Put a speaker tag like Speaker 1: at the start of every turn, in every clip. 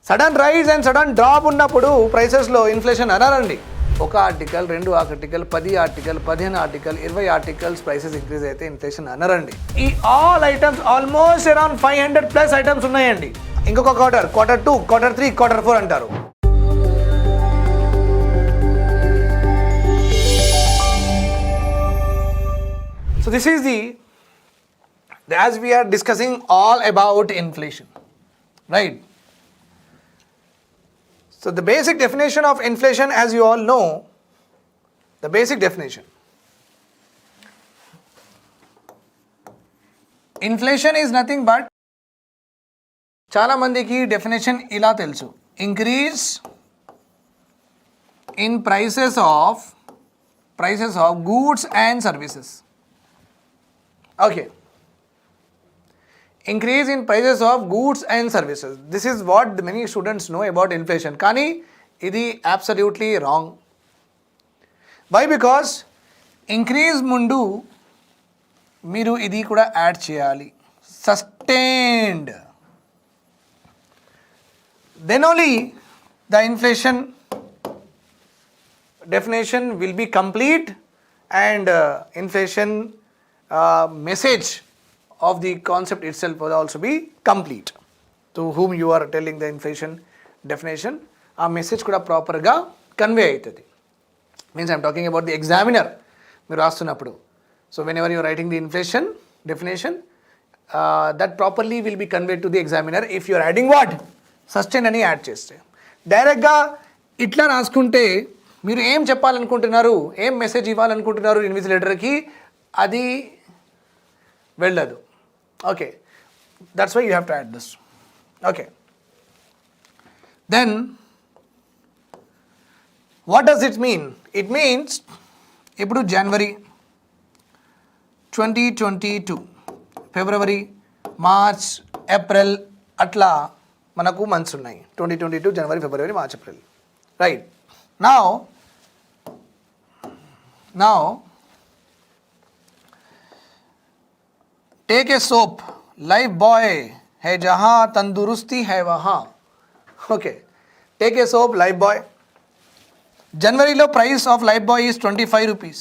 Speaker 1: Sudden rise and sudden drop ఉన్నప్పుడు ప్రైసెస్లో inflation అనరండి. ఒక article, 2 article, 10 article, 15 article, 20 articles prices increase అయితే ఇన్ఫ్లేషన్ అనరండి. ఈ all items almost around 500+ items ఉన్నాయండి. ఇంకొక క్వార్టర్, Q2, Q3, Q4 అంటారు. So this is as we are discussing all about inflation, right? So the basic definition of inflation, as you all know, the basic definition. Inflation is nothing but, చాలా మందికి definition ఇలా తెలుసు, increase in prices of goods and services. Okay, increase in prices of goods and services. This is what many students know about inflation. Kani idi absolutely wrong. Why? Because increase mundu మీరు ఇది కూడా add చేయాలి, sustained. Then only the inflation definition will be complete and inflation message of the concept itself will also be complete. To whom you are telling the inflation definition, a message kuda proper ga convey aitadi. Means I am talking about the examiner మీరు రాస్తున్నప్పుడు. So whenever you are writing the inflation definition, that properly will be conveyed to the examiner if you are adding what? Sustain అని add చేస్తే. డైరెక్ట్గా ఇట్లా రాసుకుంటే మీరు ఏం చెప్పాలనుకుంటున్నారు, ఏం మెసేజ్ ఇవ్వాలనుకుంటున్నారు ఇన్విజిలేటర్కి, అది వెళ్ళదు. Okay, that's why you have to add this. Okay, then what does it mean? It means ఇప్పుడు January 2022, February, March, April అట్లా మనకు మంత్స్ ఉన్నాయి. 2022 January, February, March, April, right? Now take a soap, life boy है जहाँ तंदुरुस्ती है वहाँ. Okay, take a soap, life boy. January lo price of life boy is 25 rupees.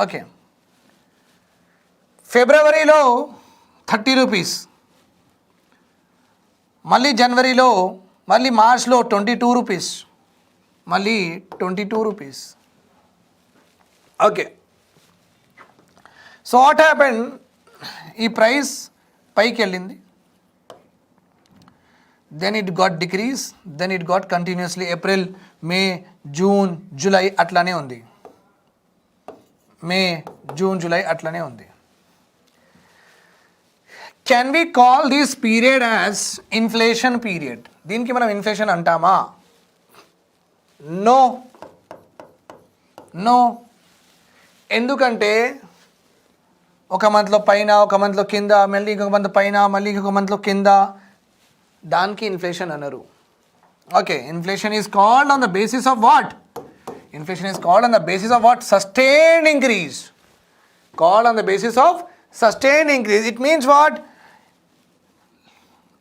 Speaker 1: Okay, February lo 30 rupees. మళ్ళీ జనవరిలో, మళ్ళీ మార్చ్లో 22 rupees, మళ్ళీ 22 rupees. Okay, so what happen, ఈ ప్రైస్ పైకి వెళ్ళింది, then it got decrease, then it got continuously April, May, June, July అట్లానే ఉంది. మే, జూన్, జూలై అట్లానే ఉంది. Can we call this period as inflation period? దీనికి మనం ఇన్ఫ్లేషన్ అంటామా? నో. ఎందుకంటే ఒక మంత్లో పైన, ఒక మంత్లో కింద, మళ్ళీ ఇంకొక మంత్ పైన, మళ్ళీ ఇంకొక మంత్లో కింద, దానికి ఇన్ఫ్లేషన్ అనరు. Okay, inflation is called on the basis of what? Inflation is called on the basis of what? Sustained increase. Called on the basis of sustained increase. It means what?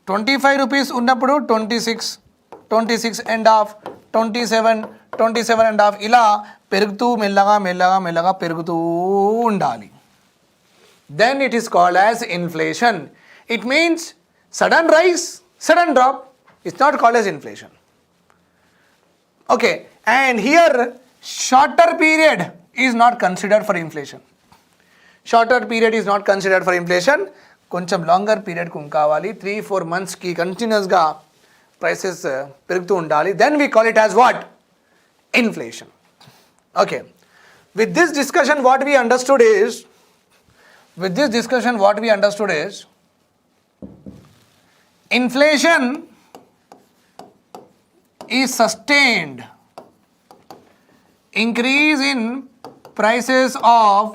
Speaker 1: 25 rupees ఉన్నప్పుడు 26, 26 and half, 27, 27 and half, ఇలా పెరుగుతూ మెల్లగా పెరుగుతూ ఉండాలి. Then it is called as inflation. It means sudden rise, sudden drop. It's not called as inflation. Okay, and here shorter period is not considered for inflation. Shorter period is not considered for inflation. కొంచెం longer పీరియడ్కి కావాలి, 3-4 monthsకి కంటిన్యూస్గా prices పెరుగుతూ ఉండాలి. Then we call it as what? Inflation. Okay, with this discussion what we understood is inflation is sustained increase in prices of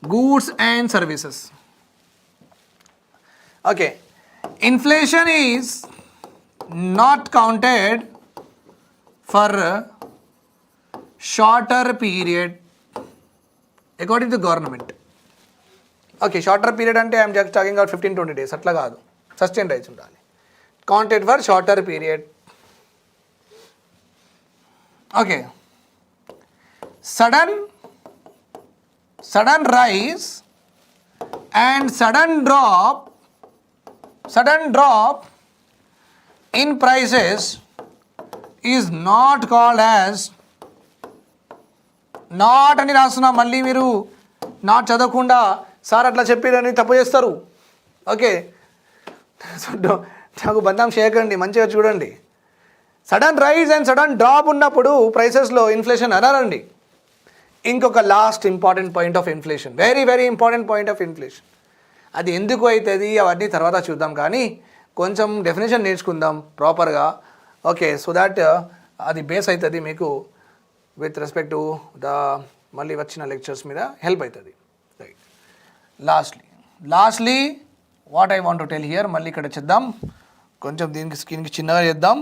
Speaker 1: goods and services. Okay, inflation is not counted for shorter period according to government. Okay, shorter period ante I am just talking about 15-20 days అట్లా కాదు, sustain rise ఉండాలి. counted for shorter period. Okay. Sudden rise and sudden drop in prices is not called as, not అని రాస్తున్నా, మళ్ళీ మీరు not చదవకుండా sir అట్లా చెప్పిరని తప్పు చేస్తారు. ఓకే, నాకు బద్నాం చేయకండి, మంచిగా చూడండి. Sudden rise and sudden drop ఉన్నప్పుడు ప్రైసెస్లో ఇన్ఫ్లేషన్ అనరండి. ఇంకొక last important point of inflation, very very important point of inflation. అది ఎందుకు అవుతుంది అవన్నీ తర్వాత చూద్దాం, కానీ కొంచెం డెఫినేషన్ నేర్చుకుందాం ప్రాపర్గా. ఓకే, సో దాట్ అది బేస్ అవుతుంది మీకు విత్ రెస్పెక్ట్ టు ద మళ్ళీ వచ్చిన లెక్చర్స్ మీద హెల్ప్ అవుతుంది. Right, lastly what I want to tell here, మళ్ళీ ఇక్కడ చేద్దాం, కొంచెం దీనికి స్క్రీన్కి చిన్నగా చేద్దాం,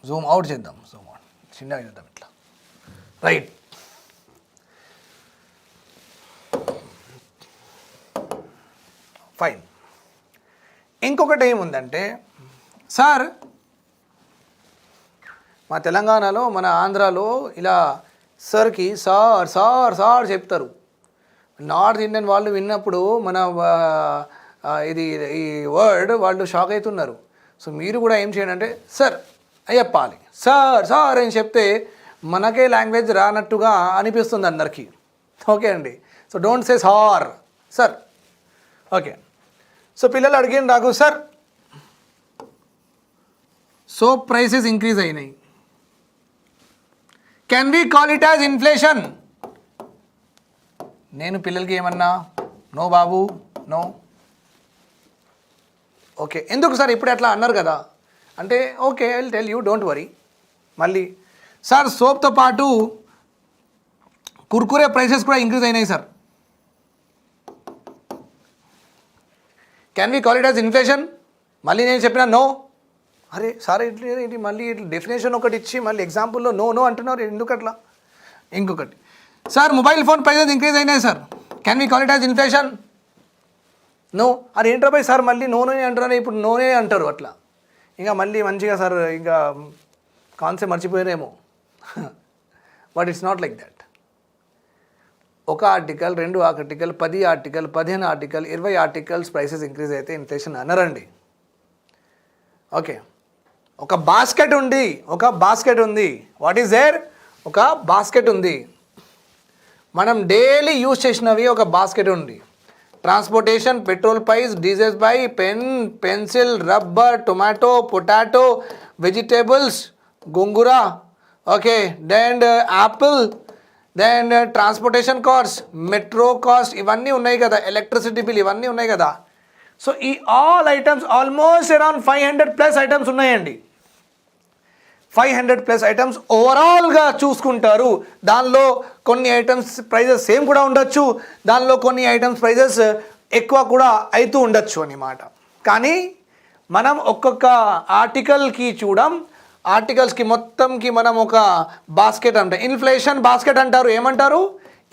Speaker 1: జూమ్ అవుట్ చేద్దాం, జూమ్ అవుట్ చిన్నగా చేద్దాం ఇట్లా. Right, fine. ఇంకొకటి ఏముందంటే, సార్ మా తెలంగాణలో మన ఆంధ్రాలో ఇలా సార్కి సార్ సార్ సార్ చెప్తారు. నార్త్ ఇండియన్ వాళ్ళు విన్నప్పుడు మన ఈ వర్డ్ వాళ్ళు షాక్ అవుతున్నారు. సో మీరు కూడా ఏం చేయండి అంటే సార్ అని చెప్పాలి. సార్ సార్ అని చెప్తే మనకే లాంగ్వేజ్ రానట్టుగా అనిపిస్తుంది అందరికీ. ఓకే అండి, so don't say sir, sir. Okay, so పిల్లలు అడిగిన నాకు, సార్ సోప్ ప్రైసెస్ ఇంక్రీజ్ అయినాయి, can we call it as inflation? నేను పిల్లలకి ఏమన్నా, నో బాబు నో. ఓకే, ఎందుకు సార్ ఇప్పుడు అట్లా అన్నారు కదా అంటే, okay I will tell you, don't worry. మళ్ళీ సార్ సోప్తో పాటు కుర్కురే ప్రైసెస్ కూడా ఇంక్రీజ్ అయినాయి sir, can we call it as inflation? మళ్ళీ నేను చెప్పిన నో. అరే సార్ ఇట్లా మళ్ళీ డెఫినేషన్ ఒకటి ఇచ్చి మళ్ళీ ఎగ్జాంపుల్లో నో నో అంటున్నారు, ఎందుకు అట్లా? ఇంకొకటి, sir mobile phone prices increase అయినాయి sir, can we call it as inflation? No. అది ఏంటో పోయి సార్ మళ్ళీ నోనే అంటారు, ఇప్పుడు నోనే అంటారు అట్లా. ఇంకా మళ్ళీ మంచిగా సార్ ఇంకా కాన్సెప్ట్ మర్చిపోయారేమో. But it's not like that. ఒక article, 2 article, 10 article, 15 article, 20 articles prices increase అయితే ఇన్ఫ్లేషన్ అనరండి. ఓకే, ఒక బాస్కెట్ ఉంది, వాట్ ఈస్ దేర్? ఒక బాస్కెట్ ఉంది, మనం డైలీ యూజ్ చేసినవి ఒక బాస్కెట్ ఉంది. Transportation, petrol price, diesel price, pen, pencil, rubber, tomato, potato, vegetables, గోంగూర, okay, then apple, then transportation cost, metro cost, ఇవన్నీ ఉన్నాయి కదా, ఎలక్ట్రిసిటీ బిల్, ఇవన్నీ ఉన్నాయి కదా. సో ఈ all items almost around 500+ items ఉన్నాయండి. 500+ ఐటమ్స్ ఓవరాల్గా చూసుకుంటారు. దానిలో కొన్ని ఐటమ్స్ ప్రైజెస్ సేమ్ కూడా ఉండొచ్చు, దానిలో కొన్ని ఐటమ్స్ ప్రైజెస్ ఎక్కువ కూడా అవుతూ ఉండొచ్చు అన్నమాట. కానీ మనం ఒక్కొక్క ఆర్టికల్కి ఆర్టికల్స్కి మొత్తంకి మనం ఒక బాస్కెట్ అంటే ఇన్ఫ్లేషన్ బాస్కెట్ అంటారు. ఏమంటారు?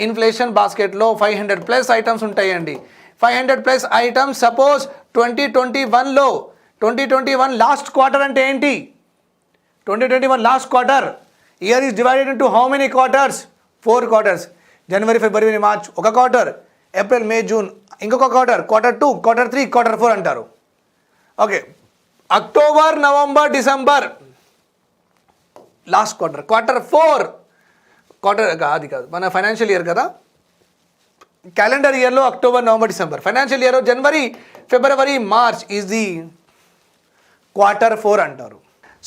Speaker 1: ఇన్ఫ్లేషన్ బాస్కెట్లో 500+ ఐటమ్స్ ఉంటాయండి. 500+ ఐటమ్స్. సపోజ్ 2021 లాస్ట్ క్వార్టర్ అంటే ఏంటి? 2021 last quarter. Year is divided into how many quarters? 4 quarters. January, February, March ఒక క్వార్టర్, ఏప్రిల్, మే, జూన్ ఇంకొక క్వార్టర్, Q2, Q3, Q4 అంటారు. Okay, October, November, December last quarter, Q4 quarter అది కాదు మన financial year కదా. Calendar ఇయర్లో October, November, December. Financial ఇయర్లో జనవరి, ఫిబ్రవరి, March is the Q4 అంటారు.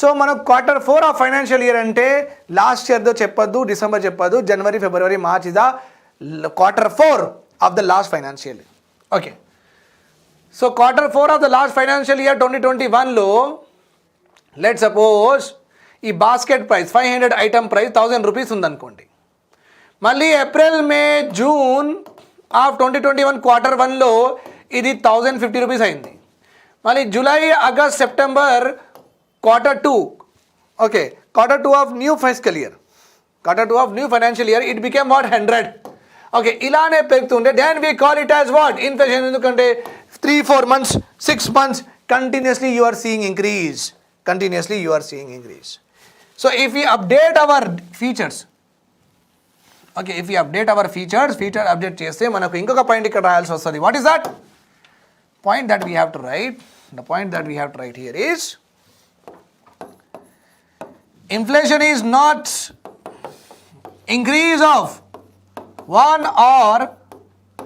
Speaker 1: సో మనకు Q4 ఆఫ్ ఫైనాన్షియల్ ఇయర్ అంటే లాస్ట్ ఇయర్తో చెప్పొద్దు, డిసెంబర్ చెప్పొద్దు, జనవరి, ఫిబ్రవరి, March is the Q4 of the last financial year. Okay, so Q4 of the last financial year 2021లో let suppose ఈ basket price 500 item price 1000 rupees ఉందనుకోండి. మళ్ళీ April, May, June of 2021 Q1లో ఇది 1050 rupees అయింది. మళ్ళీ July, August, September Q2, okay, Q2 of new physical year, Q2 of new financial year it became what 100. Okay, ఇలానే పెరుగుతుండే. Then we call it as what? Inflation. ఎందుకంటే 3-4 months, 6 months, continuously you are seeing increase. Continuously you are seeing increase. So if we update our features, okay, if we update our feature update చేస్తే మనకు ఇంకొక point ఇక్కడ రాయాల్సి వస్తుంది. What is that? Point that we have to write, the point that we have to write here is, inflation is not increase of one or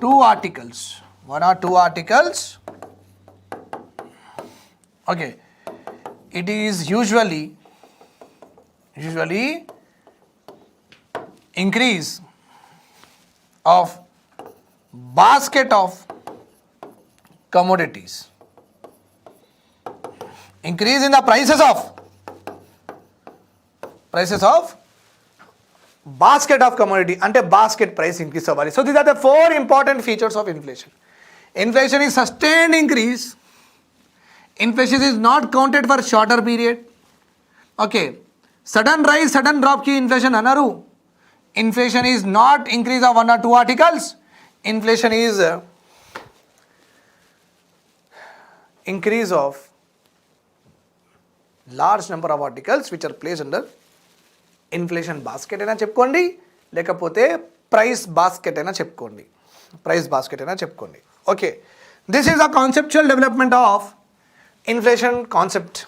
Speaker 1: two articles. Okay, it is usually increase of basket of commodities. Increase in the prices of basket of commodity, ante basket price increase avali. So these are the 4 important features of inflation. Inflation is sustained increase. Inflation is not counted for shorter period. Okay, sudden rise, sudden drop ki inflation anaru. Inflation is not increase of 1 or 2 articles. Inflation is increase of large number of articles which are placed under inflation basket అయినా చెప్పుకోండి, లేకపోతే price basket అయినా చెప్పుకోండి. Okay, this is a conceptual development of inflation concept.